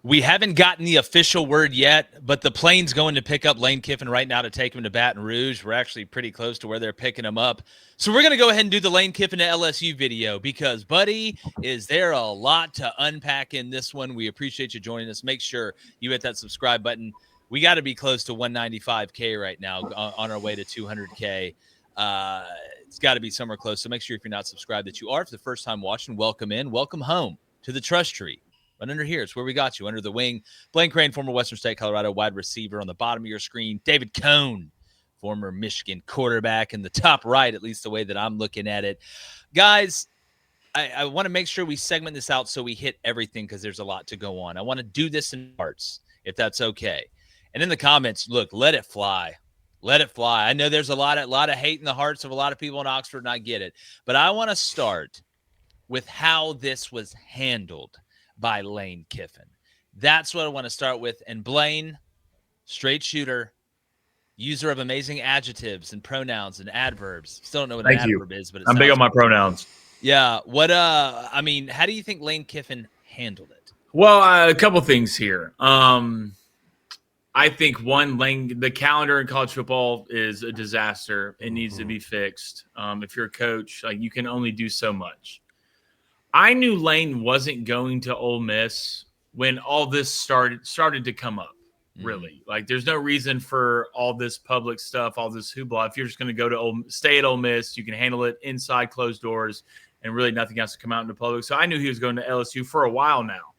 We haven't gotten the official word yet, but the plane's going to pick up Lane Kiffin right now to take him to Baton Rouge. We're actually pretty close to where they're picking him up. So we're going to go ahead and do the Lane Kiffin to LSU video because, buddy, is there a lot to unpack in this one. We appreciate you joining us. Make sure you hit that subscribe button. We got to be close to 195K right now on our way to 200K. It's got to be somewhere close. So make sure if you're not subscribed that you are. For the first time watching, welcome in. Welcome home to the Trust Tree. But under here, it's where we got you, under the wing. Blaine Crain, former Western State, Colorado wide receiver on the bottom of your screen. David Cone, former Michigan quarterback in the top right, at least the way that I'm looking at it. Guys, I want to make sure we segment this out so we hit everything because there's a lot to go on. I want to do this in parts, if that's okay. And in the comments, look, let it fly. Let it fly. I know there's a lot of hate in the hearts of a lot of people in Oxford, and I get it. But I want to start with how this was handled by Lane Kiffin. That's what I want to start with. And Blaine, straight shooter, user of amazing adjectives and pronouns and adverbs. Still don't know what an adverb is, but I'm big on my pronouns. Yeah. What? I mean, how do you think Lane Kiffin handled it? Well, a couple things here. I think the calendar in college football is a disaster. It needs to be fixed. If you're a coach, you can only do so much. I knew Lane wasn't going to Ole Miss when all this started to come up, really. There's no reason for all this public stuff, all this hoopla. If you're just going to go to stay at Ole Miss, you can handle it inside closed doors and really nothing has to come out in the public. So I knew he was going to LSU for a while now.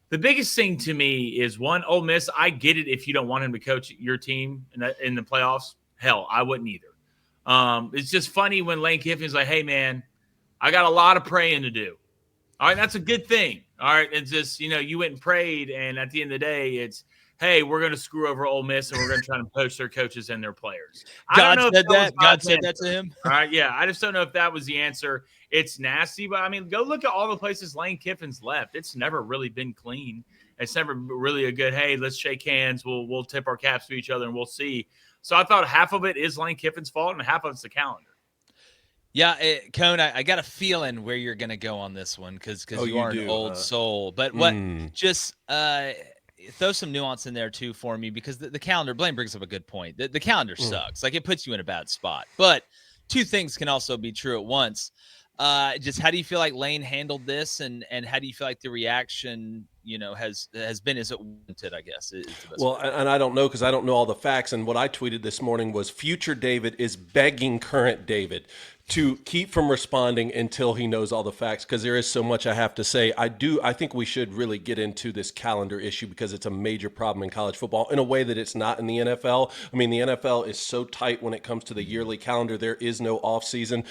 The biggest thing to me is, one, Ole Miss, I get it if you don't want him to coach your team in the playoffs. Hell, I wouldn't either. It's just funny when Lane Kiffin's like, hey, man, I got a lot of praying to do. All right, that's a good thing. All right, it's just, you went and prayed, and at the end of the day, it's, hey, we're going to screw over Ole Miss, and we're going to try to poach their coaches and their players. God said that to him. All right, yeah, I just don't know if that was the answer. It's nasty, but, I mean, go look at all the places Lane Kiffin's left. It's never really been clean. It's never really a good, hey, let's shake hands. We'll tip our caps to each other, and we'll see. So I thought half of it is Lane Kiffin's fault, and half of it's the calendar. Yeah, Cone, I got a feeling where you're going to go on this one because you are an old soul. But just throw some nuance in there, too, for me, because the calendar, Blaine brings up a good point. The calendar sucks. It puts you in a bad spot. But two things can also be true at once. Just how do you feel like Lane handled this, and how do you feel like the reaction has been as it wanted, I guess. And I don't know because I don't know all the facts. And what I tweeted this morning was future David is begging current David to keep from responding until he knows all the facts, because there is so much I have to say. I think we should really get into this calendar issue because it's a major problem in college football in a way that it's not in the NFL. I mean, the NFL is so tight when it comes to the yearly calendar. There is no off season.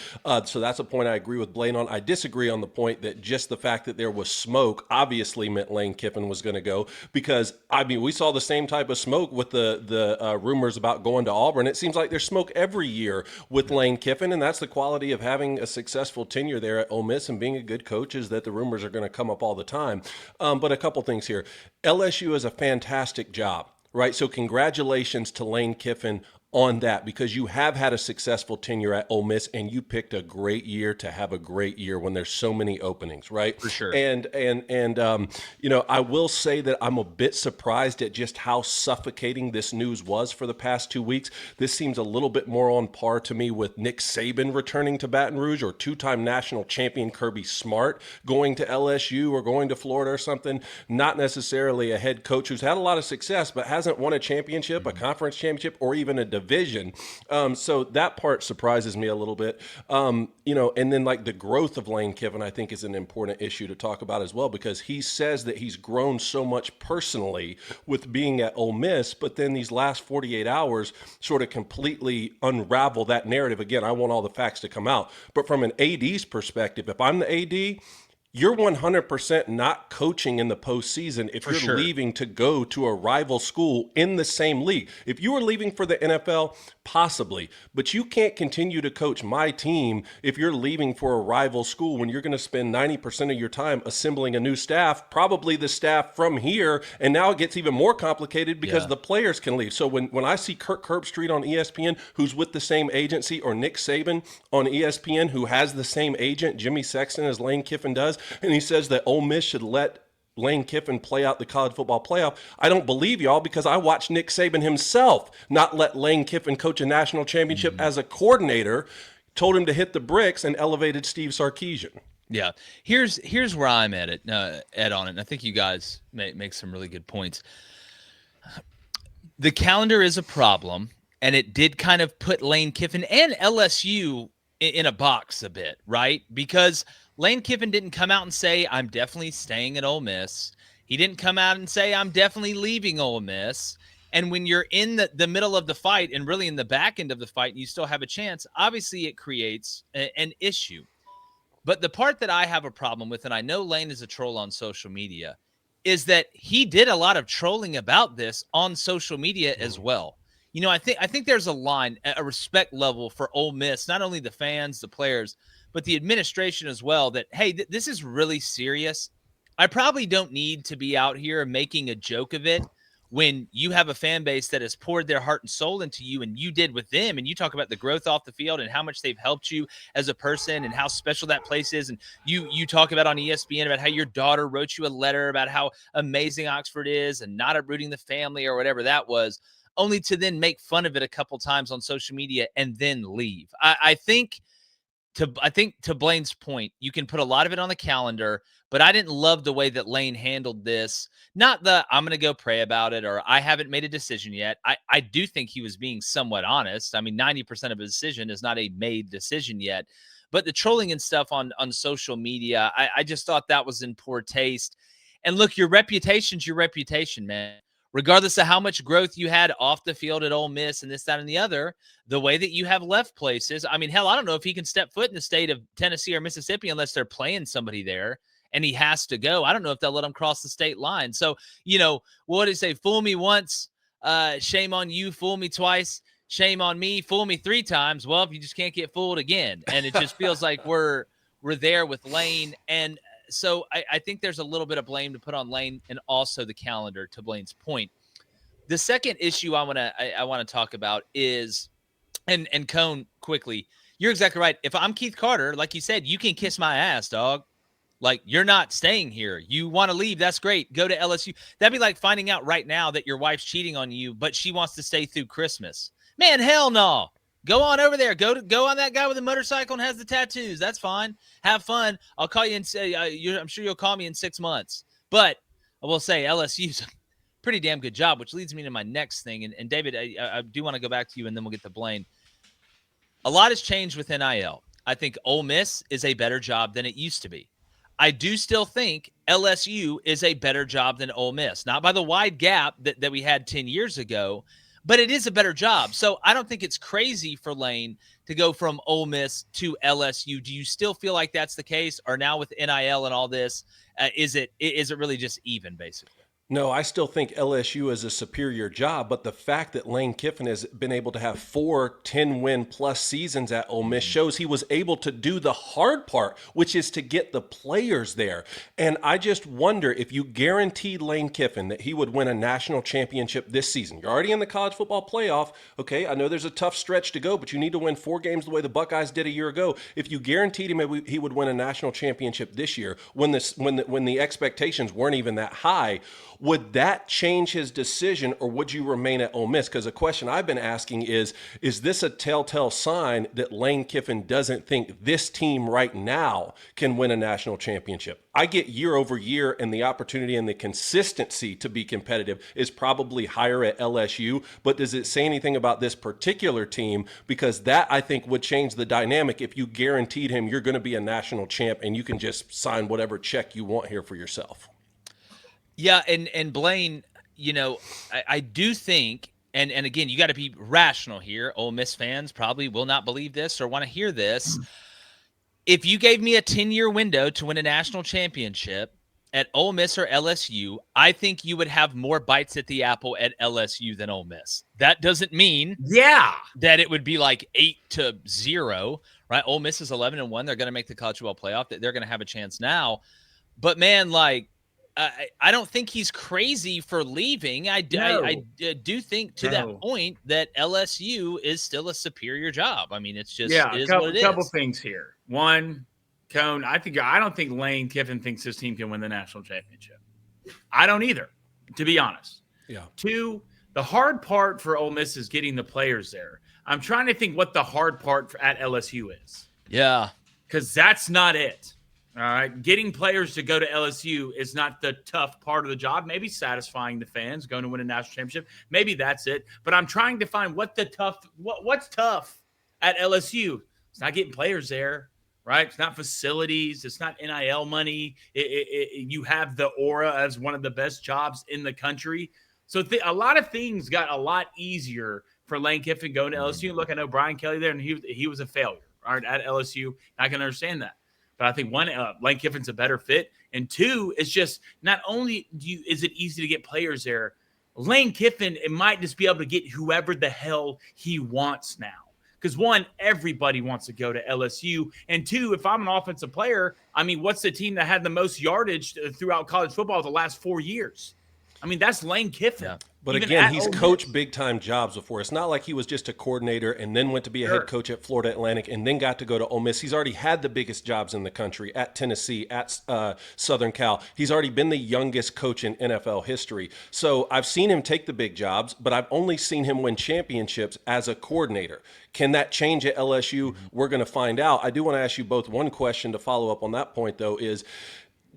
So that's a point I agree with Blaine on. I disagree on the point that just the fact that there was smoke obviously meant Lane Kiffin was going to go, because I mean, we saw the same type of smoke with the rumors about going to Auburn. It seems like there's smoke every year with Lane Kiffin, and that's the quality of having a successful tenure there at Ole Miss and being a good coach, is that the rumors are going to come up all the time. But a couple things here. LSU is a fantastic job, right? So congratulations to Lane Kiffin on that, because you have had a successful tenure at Ole Miss and you picked a great year to have a great year when there's so many openings, right? For sure. And I will say that I'm a bit surprised at just how suffocating this news was for the past 2 weeks. This seems a little bit more on par to me with Nick Saban returning to Baton Rouge, or two-time national champion Kirby Smart going to LSU or going to Florida or something. Not necessarily a head coach who's had a lot of success but hasn't won a championship, a conference championship, or even a division. So that part surprises me a little bit. And then the growth of Lane Kiffin, I think, is an important issue to talk about as well, because he says that he's grown so much personally with being at Ole Miss, but then these last 48 hours sort of completely unravel that narrative. Again, I want all the facts to come out, but from an AD's perspective, if I'm the AD, you're 100% not coaching in the postseason if you're leaving to go to a rival school in the same league. If you were leaving for the NFL, possibly, but you can't continue to coach my team if you're leaving for a rival school when you're going to spend 90% of your time assembling a new staff, probably the staff from here, and now it gets even more complicated because the players can leave. So when I see Kirk Herbstreit on ESPN, who's with the same agency, or Nick Saban on ESPN, who has the same agent, Jimmy Sexton, as Lane Kiffin does, and he says that Ole Miss should let Lane Kiffin play out the college football playoff. I don't believe y'all because I watched Nick Saban himself not let Lane Kiffin coach a national championship as a coordinator, told him to hit the bricks, and elevated Steve Sarkisian. Yeah. Here's where I'm at it, Ed, on it. And I think you guys make some really good points. The calendar is a problem, and it did kind of put Lane Kiffin and LSU in a box a bit, right? Because Lane Kiffin didn't come out and say, I'm definitely staying at Ole Miss. He didn't come out and say, I'm definitely leaving Ole Miss. And when you're in the middle of the fight and really in the back end of the fight, and you still have a chance, obviously it creates an issue. But the part that I have a problem with, and I know Lane is a troll on social media, is that he did a lot of trolling about this on social media as well. You know, I think there's a line, a respect level for Ole Miss, not only the fans, the players, but the administration as well, that, hey, this is really serious. I probably don't need to be out here making a joke of it when you have a fan base that has poured their heart and soul into you, and you did with them, and you talk about the growth off the field and how much they've helped you as a person and how special that place is. And you talk about on ESPN about how your daughter wrote you a letter about how amazing Oxford is and not uprooting the family or whatever that was, only to then make fun of it a couple times on social media and then leave. I think to Blaine's point, you can put a lot of it on the calendar, but I didn't love the way that Lane handled this. Not the I'm going to go pray about it or I haven't made a decision yet. I do think he was being somewhat honest. I mean, 90% of a decision is not a made decision yet. But the trolling and stuff on social media, I just thought that was in poor taste. And look, your reputation's your reputation, man. Regardless of how much growth you had off the field at Ole Miss and this, that, and the other, the way that you have left places. I mean, hell, I don't know if he can step foot in the state of Tennessee or Mississippi unless they're playing somebody there and he has to go. I don't know if they'll let him cross the state line. So, you know, what did he say? Fool me once, shame on you. Fool me twice, shame on me. Fool me three times. Well, if you just can't get fooled again. And it just feels like we're there with Lane. And so I think there's a little bit of blame to put on Lane and also the calendar, to Blaine's point. The second issue I want to talk about is, and Cone, quickly, you're exactly right. If I'm Keith Carter, like you said, you can kiss my ass, dog. Like, you're not staying here. You want to leave, that's great. Go to LSU. That'd be like finding out right now that your wife's cheating on you, but she wants to stay through Christmas. Man, hell no. Go on over there. Go on that guy with the motorcycle and has the tattoos. That's fine. Have fun. I'll call you and say, I'm sure you'll call me in 6 months. But I will say LSU's a pretty damn good job, which leads me to my next thing. And David, I do want to go back to you, and then we'll get to Blaine. A lot has changed with NIL. I think Ole Miss is a better job than it used to be. I do still think LSU is a better job than Ole Miss. Not by the wide gap that we had 10 years ago, but it is a better job. So I don't think it's crazy for Lane to go from Ole Miss to LSU. Do you still feel like that's the case? Or now with NIL and all this, is it really just even, basically? No, I still think LSU is a superior job, but the fact that Lane Kiffin has been able to have 4 10-win-plus seasons at Ole Miss shows he was able to do the hard part, which is to get the players there. And I just wonder if you guaranteed Lane Kiffin that he would win a national championship this season. You're already in the college football playoff. Okay, I know there's a tough stretch to go, but you need to win 4 games the way the Buckeyes did a year ago. If you guaranteed him he would win a national championship this year, when the expectations weren't even that high, would that change his decision, or would you remain at Ole Miss? Because a question I've been asking is this a telltale sign that Lane Kiffin doesn't think this team right now can win a national championship? I get year over year, and the opportunity and the consistency to be competitive is probably higher at LSU, but does it say anything about this particular team? Because that, I think, would change the dynamic if you guaranteed him you're going to be a national champ and you can just sign whatever check you want here for yourself. Yeah, and Blaine, you know, I do think, and again, you got to be rational here. Ole Miss fans probably will not believe this or want to hear this. If you gave me a 10-year window to win a national championship at Ole Miss or LSU, I think you would have more bites at the apple at LSU than Ole Miss. That doesn't mean that it would be like 8-0, right? Ole Miss is 11-1. They're going to make the college football playoff. They're going to have a chance now. But, man, like, I don't think he's crazy for leaving. I do think to that point that LSU is still a superior job. I mean, it's just it is what it is. A couple things here. One, Cone, I don't think Lane Kiffin thinks his team can win the national championship. I don't either, to be honest. Yeah. 2, the hard part for Ole Miss is getting the players there. I'm trying to think what the hard part at LSU is. Yeah. Because that's not it. All right. Getting players to go to LSU is not the tough part of the job. Maybe satisfying the fans, going to win a national championship. Maybe that's it. But I'm trying to find what's tough at LSU. It's not getting players there, right? It's not facilities. It's not NIL money. You have the aura as one of the best jobs in the country. So a lot of things got a lot easier for Lane Kiffin going to LSU. Look, I know Brian Kelly there, and he was a failure, right, at LSU. I can understand that. But I think 1, Lane Kiffin's a better fit. And 2, it's just not only is it easy to get players there, Lane Kiffin, it might just be able to get whoever the hell he wants now. Because 1, everybody wants to go to LSU. And 2, if I'm an offensive player, I mean, what's the team that had the most yardage throughout college football the last 4 years? I mean, that's Lane Kiffin. Yeah. But again, he's coached big-time jobs before. It's not like he was just a coordinator and then went to be a head coach at Florida Atlantic and then got to go to Ole Miss. He's already had the biggest jobs in the country at Tennessee, at Southern Cal. He's already been the youngest coach in NFL history. So I've seen him take the big jobs, but I've only seen him win championships as a coordinator. Can that change at LSU? We're going to find out. I do want to ask you both one question to follow up on that point, though, is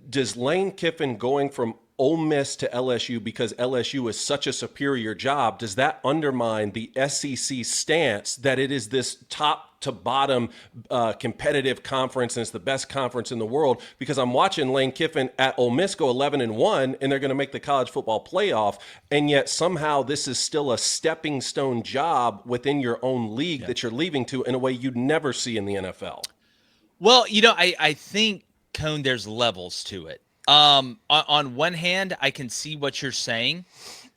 does Lane Kiffin going from Ole Miss to LSU because LSU is such a superior job, does that undermine the SEC stance that it is this top to bottom competitive conference and it's the best conference in the world? Because I'm watching Lane Kiffin at Ole Miss go 11-1 and they're going to make the college football playoff, and yet somehow this is still a stepping stone job within your own league that you're leaving to in a way you'd never see in the NFL. Well, I think, Cone, there's levels to it. On one hand, I can see what you're saying,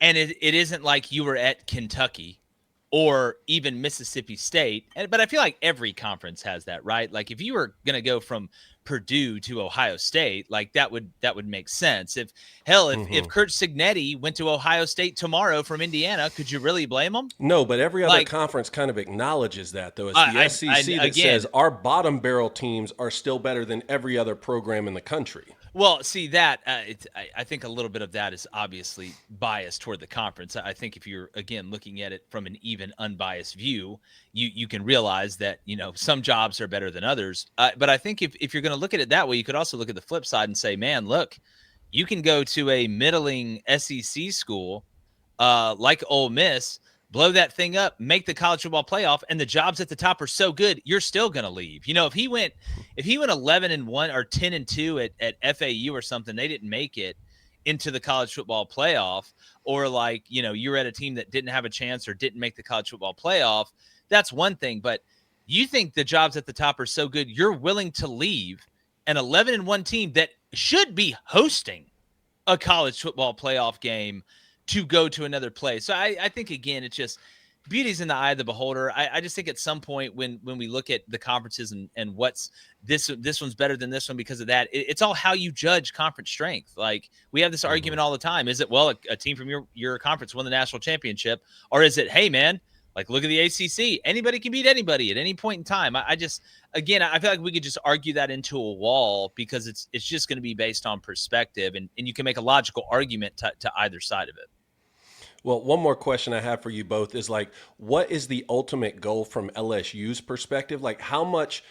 and it isn't like you were at Kentucky or even Mississippi State. But I feel like every conference has that, right? Like if you were going to go from Purdue to Ohio State, like that would make sense. If Kurt Signetti went to Ohio State tomorrow from Indiana, could you really blame him? No, but every other conference kind of acknowledges that, though. It's the SEC that says our bottom barrel teams are still better than every other program in the country. Well, see that I think a little bit of that is obviously biased toward the conference. I think if you're, again, looking at it from an even unbiased view, you can realize that, some jobs are better than others. But I think if you're going to look at it that way, you could also look at the flip side and say, man, look, you can go to a middling SEC school like Ole Miss, blow that thing up, make the college football playoff, and the jobs at the top are so good, you're still going to leave. If he went 11-1 or 10-2 at FAU or something, they didn't make it into the college football playoff, or you're at a team that didn't have a chance or didn't make the college football playoff, that's one thing. But you think the jobs at the top are so good, you're willing to leave an 11-1 team that should be hosting a college football playoff game to go to another place. So I think, again, it's just beauty's in the eye of the beholder. I just think at some point when we look at the conferences and what's this one's better than this one because of that, it's all how you judge conference strength. Like we have this argument all the time. Is it, well, a team from your conference won the national championship, or is it, hey man, like look at the ACC, anybody can beat anybody at any point in time? I feel like we could just argue that into a wall because it's just going to be based on perspective, and you can make a logical argument to either side of it. Well, one more question I have for you both is what is the ultimate goal from LSU's perspective? Like how much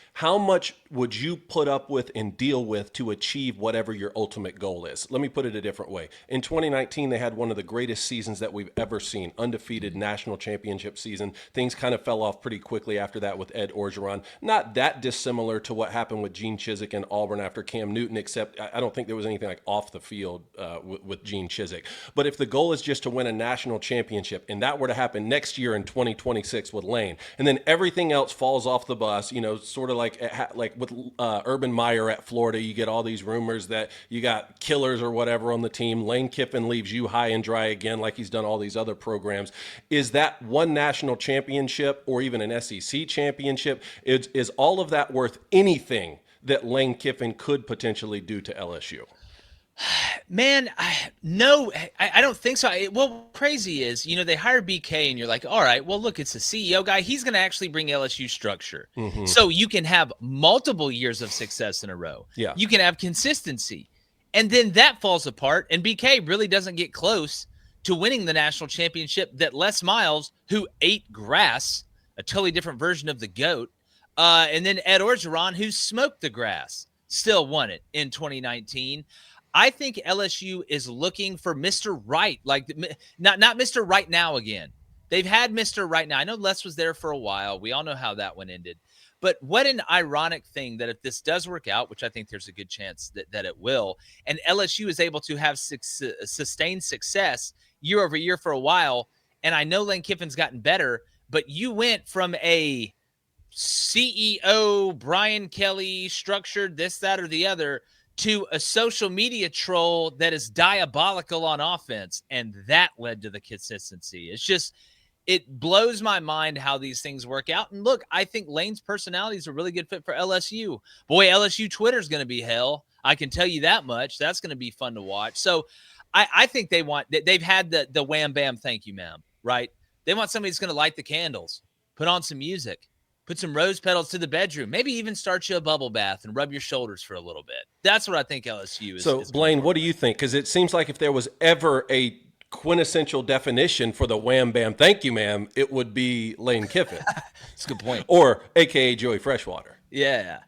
would you put up with and deal with to achieve whatever your ultimate goal is? Let me put it a different way. In 2019, they had one of the greatest seasons that we've ever seen, undefeated national championship season. Things kind of fell off pretty quickly after that with Ed Orgeron. Not that dissimilar to what happened with Gene Chizik and Auburn after Cam Newton, except I don't think there was anything like off the field with Gene Chizik. But if the goal is just to win a national championship, and that were to happen next year in 2026 with Lane, and then everything else falls off the bus, sort of like with Urban Meyer at Florida, you get all these rumors that you got killers or whatever on the team. Lane Kiffin leaves you high and dry again, like he's done all these other programs. Is that one national championship or even an SEC championship? Is all of that worth anything that Lane Kiffin could potentially do to LSU? Man, no, I don't think so. What crazy is, they hire BK and you're like, all right, well, look, it's a CEO guy. He's going to actually bring LSU structure. Mm-hmm. So you can have multiple years of success in a row. Yeah. You can have consistency. And then that falls apart, and BK really doesn't get close to winning the national championship that Les Miles, who ate grass, a totally different version of the GOAT, and then Ed Orgeron, who smoked the grass, still won it in 2019. I think LSU is looking for Mr. Right, like not Mr. Right Now again. They've had Mr. Right Now. I know Les was there for a while. We all know how that one ended. But what an ironic thing that if this does work out, which I think there's a good chance that it will, and LSU is able to have sustained success year over year for a while, and I know Lane Kiffin's gotten better, but you went from a CEO, Brian Kelly, structured this, that, or the other, to a social media troll that is diabolical on offense, and that led to the consistency. It's just, it blows my mind how these things work out. And look, I think Lane's personality is a really good fit for LSU. Boy, LSU Twitter is going to be hell. I can tell you that much. That's going to be fun to watch. So I think they've had the wham, bam, thank you, ma'am, right? They want somebody that's going to light the candles, put on some music, put some rose petals to the bedroom, maybe even start you a bubble bath and rub your shoulders for a little bit. That's what I think LSU is. So, Blaine, what do you think? Because it seems like if there was ever a quintessential definition for the wham, bam, thank you, ma'am, it would be Lane Kiffin. That's a good point. Or AKA Joey Freshwater. Yeah.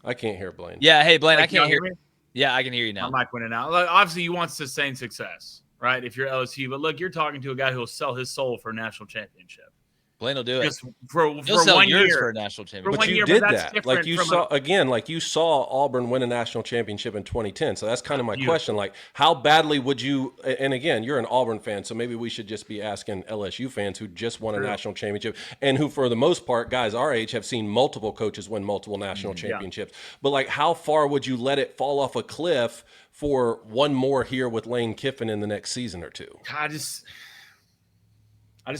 I can't hear Blaine. Yeah. Hey, Blaine, Like, I can't hear me. Yeah, I can hear you now. My mic went out. Like, obviously, you want sustained success, right? If you're LSU, but look, you're talking to a guy who will sell his soul for a national championship. Blaine will do it. Just for He'll sell 1 yours year. for a national championship. But you year, did but that's that. different Like you from saw like you saw Auburn win a national championship in 2010. So that's kind of my question. Like, how badly would you? And again, you're an Auburn fan, so maybe we should just be asking LSU fans who just won a national championship and who, for the most part, guys our age have seen multiple coaches win multiple national championships. But like, how far would you let it fall off a cliff for one more here with Lane Kiffin in the next season or two? I just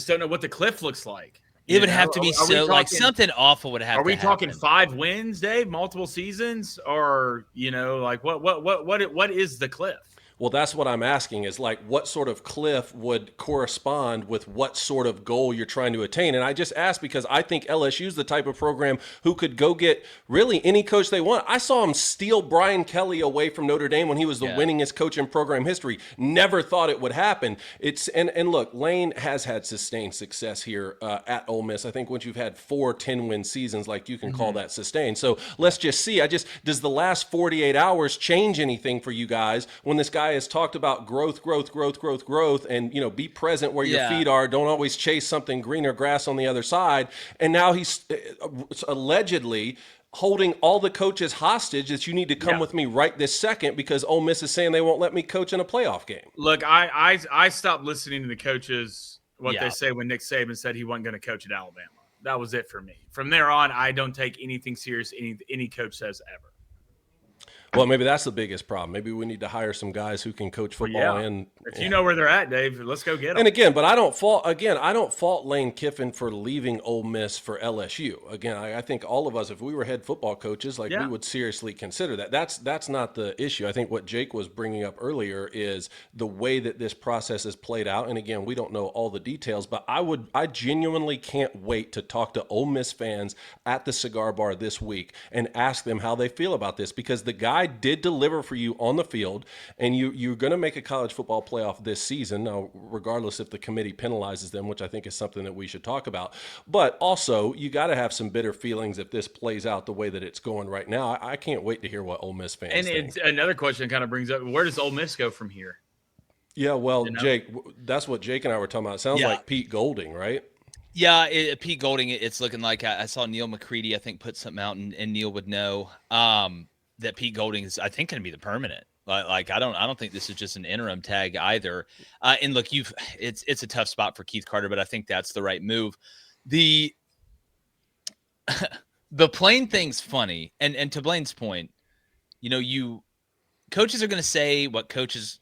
don't know what the cliff looks like. It would have to be like something awful would have to happen. Are we talking 5 wins, Dave? Multiple seasons? Or, like what is the cliff? Well, that's what I'm asking is like what sort of cliff would correspond with what sort of goal you're trying to attain. And I just ask because I think LSU is the type of program who could go get really any coach they want. I saw him steal Brian Kelly away from Notre Dame when he was the winningest coach in program history. Never thought it would happen. And look, Lane has had sustained success here at Ole Miss. I think once you've had 4 10-win seasons, like you can call that sustained. So let's just see. Does the last 48 hours change anything for you guys when this guy has talked about growth, and be present where your feet are. Don't always chase something greener grass on the other side. And now he's allegedly holding all the coaches hostage that you need to come with me right this second because Ole Miss is saying they won't let me coach in a playoff game. Look, I stopped listening to the coaches they say when Nick Saban said he wasn't going to coach at Alabama. That was it for me. From there on, I don't take anything serious any coach says ever. Well, maybe that's the biggest problem. Maybe we need to hire some guys who can coach football. If you know where they're at, Dave, let's go get them. And again, but I don't fault Lane Kiffin for leaving Ole Miss for LSU. Again, I think all of us, if we were head football coaches, we would seriously consider that. That's not the issue. I think what Jake was bringing up earlier is the way that this process is played out. And again, we don't know all the details, but I genuinely can't wait to talk to Ole Miss fans at the cigar bar this week and ask them how they feel about this because the guy did deliver for you on the field, and you're going to make a college football playoff this season, now, regardless if the committee penalizes them, which I think is something that we should talk about. But also, you got to have some bitter feelings if this plays out the way that it's going right now. I can't wait to hear what Ole Miss fans think. And another question kind of brings up, where does Ole Miss go from here? Yeah, well, Jake, that's what Jake and I were talking about. It sounds like Pete Golding, right? Yeah, Pete Golding, it's looking like I saw Neil McCready, I think, put something out, and Neil would know. That Pete Golding is, I think, going to be the permanent. Like I don't think this is just an interim tag either. And look, it's a tough spot for Keith Carter, but I think that's the right move. The Blaine thing's funny, and to Blaine's point, coaches are going to say what coaches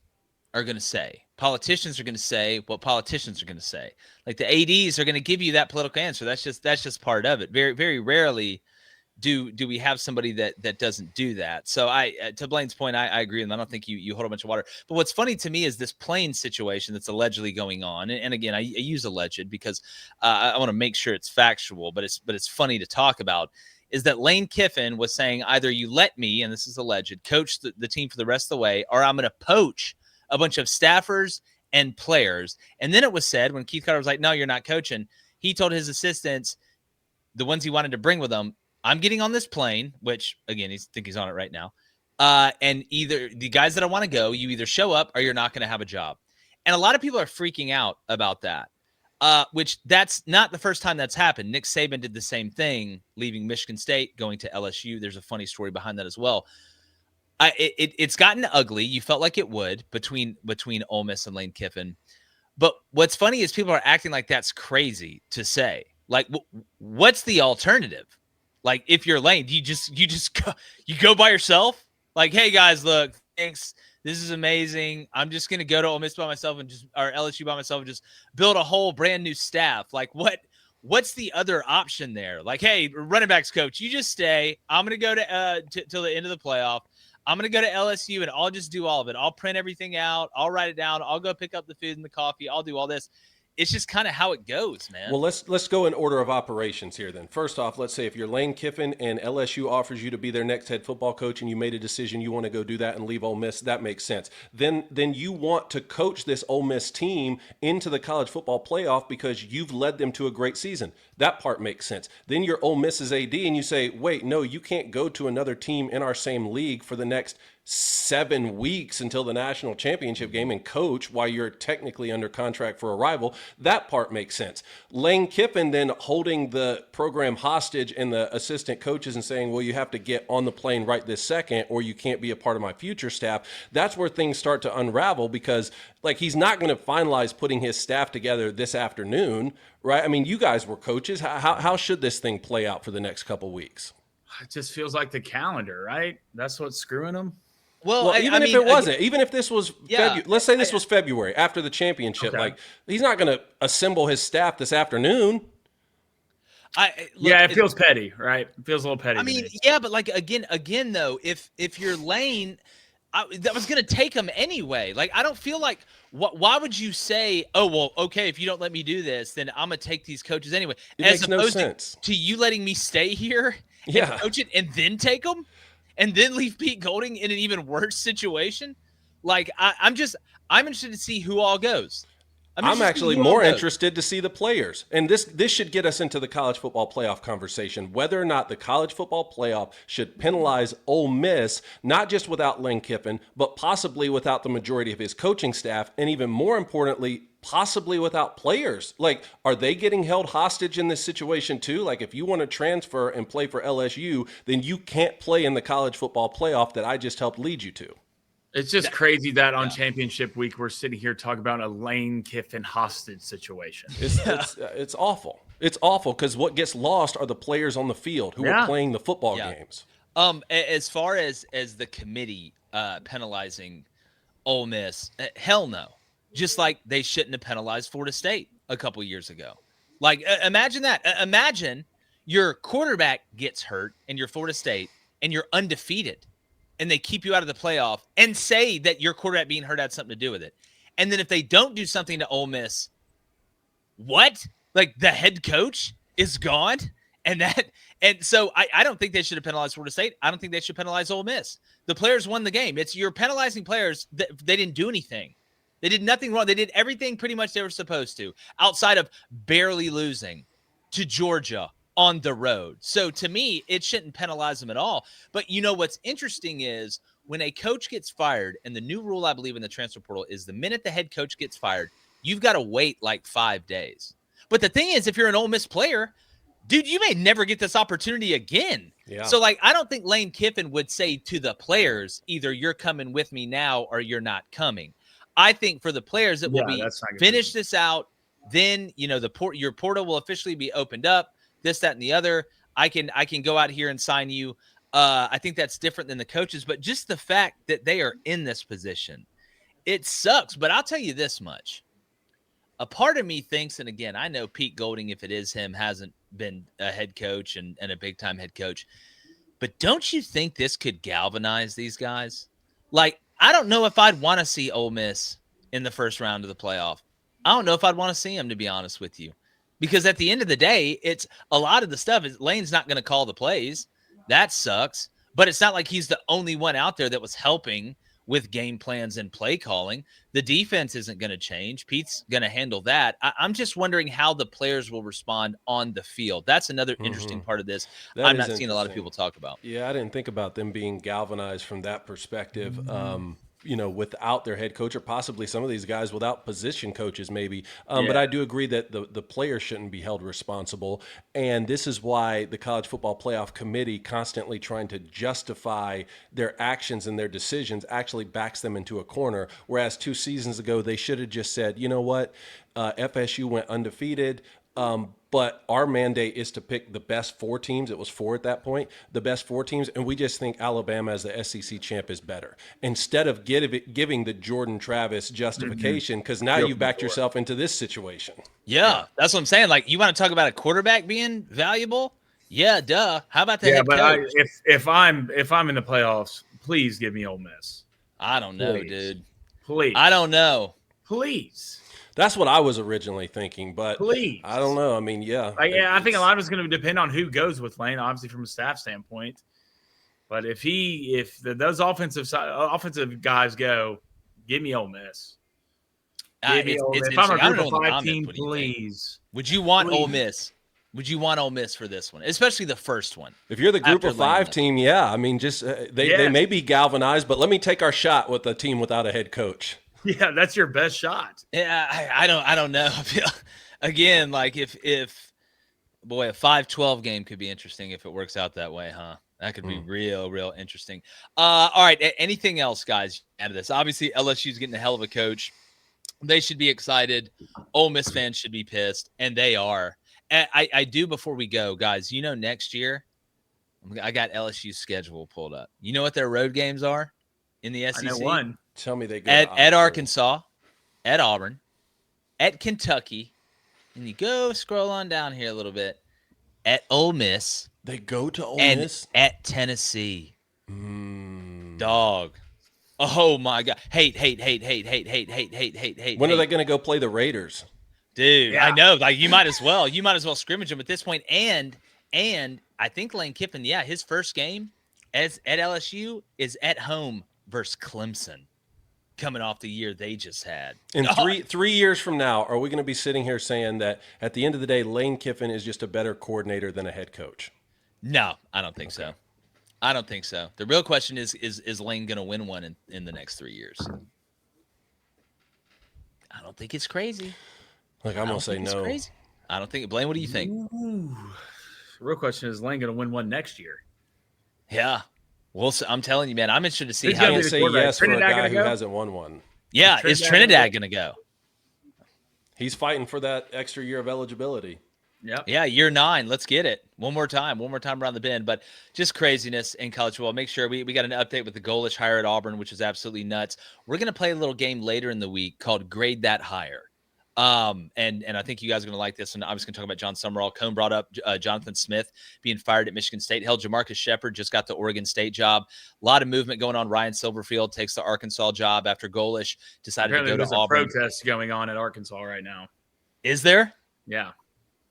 are going to say. Politicians are going to say what politicians are going to say. Like the ADs are going to give you that political answer. That's just part of it. Very, very rarely do we have somebody that doesn't do that. So to Blaine's point, I agree. And I don't think you hold a bunch of water, but what's funny to me is this plane situation that's allegedly going on. And again, I use alleged because I want to make sure it's factual, but it's funny to talk about is that Lane Kiffin was saying either you let me, and this is alleged, coach the team for the rest of the way, or I'm going to poach a bunch of staffers and players. And then it was said when Keith Carter was like, no, you're not coaching, he told his assistants, the ones he wanted to bring with him, I'm getting on this plane, which, again, I think he's on it right now. And either the guys that I want to go, you either show up or you're not going to have a job. And a lot of people are freaking out about that, which that's not the first time that's happened. Nick Saban did the same thing, leaving Michigan State, going to LSU. There's a funny story behind that as well. It's gotten ugly. You felt like it would between Ole Miss and Lane Kiffin. But what's funny is people are acting like that's crazy to say. Like, what's the alternative? Like, if you're Lane, you go by yourself? Like, hey guys, look, thanks. This is amazing. I'm just gonna go to Ole Miss by myself or LSU by myself and just build a whole brand new staff. Like, what's the other option there? Like, hey, running backs coach, you just stay. I'm gonna go to till the end of the playoff. I'm going to go to LSU and I'll just do all of it. I'll print everything out. I'll write it down. I'll go pick up the food and the coffee. I'll do all this. It's just kind of how it goes, man. Well, let's go in order of operations here then. First off, let's say if you're Lane Kiffin and LSU offers you to be their next head football coach and you made a decision you want to go do that and leave Ole Miss, that makes sense. Then you want to coach this Ole Miss team into the college football playoff because you've led them to a great season. That part makes sense. Then you're Ole Miss's AD and you say, wait, no, you can't go to another team in our same league for the next 7 weeks until the national championship game and coach while you're technically under contract for a rival. That part makes sense. Lane Kiffin then holding the program hostage and the assistant coaches and saying, well, you have to get on the plane right this second or you can't be a part of my future staff. That's where things start to unravel because like he's not going to finalize putting his staff together this afternoon, right? I mean, you guys were coaches. How should this thing play out for the next couple weeks? It just feels like the calendar, right? That's what's screwing them. Well, even if it wasn't, even if this was, let's say this was February after the championship, okay. Like he's not going to assemble his staff this afternoon. It feels petty, right? It feels a little petty. I mean, yeah, but like again though, if you're Lane, that was going to take him anyway. Like I don't feel like why would you say, oh well, okay, if you don't let me do this, then I'm gonna take these coaches anyway, as opposed to you letting me stay here and coach it and then take them. And then leave Pete Golding in an even worse situation. Like I'm interested to see who all goes. I'm actually more interested to see the players. And this should get us into the college football playoff conversation, whether or not the college football playoff should penalize Ole Miss, not just without Lane Kiffin, but possibly without the majority of his coaching staff, and even more importantly, possibly without players. Like, are they getting held hostage in this situation too? Like, if you want to transfer and play for LSU, then you can't play in the college football playoff that I just helped lead you to. It's just crazy that on championship week, we're sitting here talking about a Lane Kiffin hostage situation. It's awful. It's awful because what gets lost are the players on the field who are playing the football games. As far as the committee penalizing Ole Miss, hell no. Just like they shouldn't have penalized Florida State a couple years ago. Like, imagine that. Imagine your quarterback gets hurt and you're Florida State and you're undefeated and they keep you out of the playoff and say that your quarterback being hurt had something to do with it. And then if they don't do something to Ole Miss, what? Like the head coach is gone? And so I don't think they should have penalized Florida State. I don't think they should penalize Ole Miss. The players won the game. You're penalizing players that they didn't do anything. They did nothing wrong. They did everything pretty much they were supposed to, outside of barely losing to Georgia on the road. So to me, it shouldn't penalize them at all. But you know what's interesting is when a coach gets fired, and the new rule I believe in the transfer portal is the minute the head coach gets fired, you've got to wait like 5 days. But the thing is, if you're an Ole Miss player, dude, you may never get this opportunity again. Yeah. So, like, I don't think Lane Kiffin would say to the players, either you're coming with me now or you're not coming. I think for the players, it will be finish this out. Then, you know, your portal will officially be opened up. This, that, and the other. I can go out here and sign you. I think that's different than the coaches. But just the fact that they are in this position, it sucks. But I'll tell you this much. A part of me thinks, and again, I know Pete Golding, if it is him, hasn't been a head coach and a big-time head coach. But don't you think this could galvanize these guys? Like, I don't know if I'd want to see Ole Miss in the first round of the playoff. I don't know if I'd want to see them, to be honest with you. Because at the end of the day, it's a lot of the stuff is Lane's not going to call the plays. That sucks. But it's not like he's the only one out there that was helping with game plans and play calling. The defense isn't going to change. Pete's going to handle that. I'm just wondering how the players will respond on the field. That's another interesting part of this. I'm not seeing a lot of people talk about. Yeah, I didn't think about them being galvanized from that perspective. Without their head coach, or possibly some of these guys without position coaches, maybe. But I do agree that the players shouldn't be held responsible. And this is why the College Football Playoff Committee, constantly trying to justify their actions and their decisions, actually backs them into a corner. Whereas 2 seasons ago, they should have just said, you know what, FSU went undefeated. But our mandate is to pick the best 4 teams. It was 4 at that point, the best 4 teams. And we just think Alabama as the SEC champ is better, instead of giving the Jordan Travis justification, because now you've backed yourself into this situation. Yeah, that's what I'm saying. Like, you want to talk about a quarterback being valuable? Yeah, duh. How about the head coach? If I'm in the playoffs, please give me Ole Miss. I don't know, dude. Please. I don't know. Please. That's what I was originally thinking, but please. I don't know. I mean, I think a lot of it's going to depend on who goes with Lane, obviously from a staff standpoint. But if those offensive guys go, give me Ole Miss. If I'm a group of 5 team, please. Would you want Ole Miss? Would you want Ole Miss for this one, especially the first one? If you're the group of 5 team, yeah. I mean, just they may be galvanized, but let me take our shot with a team without a head coach. Yeah, that's your best shot. Yeah, I don't know. Again, like if a 5-12 game could be interesting if it works out that way, huh? That could be real interesting. All right, anything else, guys, out of this? Obviously, LSU's getting a hell of a coach. They should be excited. Ole Miss fans should be pissed, and they are. I do, before we go, guys, next year, I got LSU's schedule pulled up. You know what their road games are in the SEC? I know one. Tell me they go at Arkansas, at Auburn, at Kentucky, and you go scroll on down here a little bit, at Ole Miss. They go to Ole Miss? At Tennessee. Dog. Oh, my God. Hate. When are they going to go play the Raiders? Dude, yeah. I know. Like, you might as well scrimmage them at this point. And I think Lane Kiffin, his first game at LSU is at home versus Clemson, coming off the year they just had. And 3 years from now, are we going to be sitting here saying that at the end of the day, Lane Kiffin is just a better coordinator than a head coach? No, I don't think so. I don't think so. The real question is Lane going to win one in the next 3 years? I don't think it's crazy. Look, I'm going to say no. Crazy. I don't think. Blaine, what do you think? Ooh. The real question is Lane going to win one next year? Yeah. Well, I'm telling you, man, I'm interested to see how you say yes for a guy who hasn't won one. Yeah, is Trinidad going to go? He's fighting for that extra year of eligibility. Yep. Yeah, year 9. Let's get it. One more time around the bend. But just craziness in college football. Make sure we got an update with the Golish hire at Auburn, which is absolutely nuts. We're going to play a little game later in the week called Grade That Hire. And I think you guys are going to like this. And I was going to talk about John Summerall. Cone brought up Jonathan Smith being fired at Michigan State. Hell, Jamarcus Shepard just got the Oregon State job. A lot of movement going on. Ryan Silverfield takes the Arkansas job after Golish decided to go to Auburn. There's a protest going on at Arkansas right now. Is there? Yeah.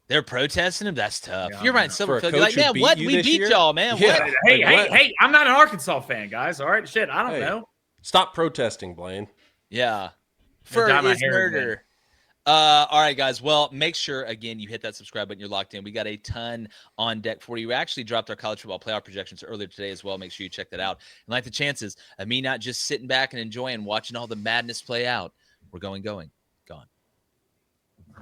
They're protesting him? That's tough. Yeah, You're Ryan Silverfield. You're like, man, what? We beat y'all, man. Yeah. What? Hey, I'm not an Arkansas fan, guys. All right? Shit, I don't know. Stop protesting, Blaine. Yeah. Fur is murder. All right, guys. Well, make sure, again, you hit that subscribe button. You're locked in. We got a ton on deck for you. We actually dropped our college football playoff projections earlier today as well. Make sure you check that out. And like the chances of me not just sitting back and enjoying watching all the madness play out, we're gone.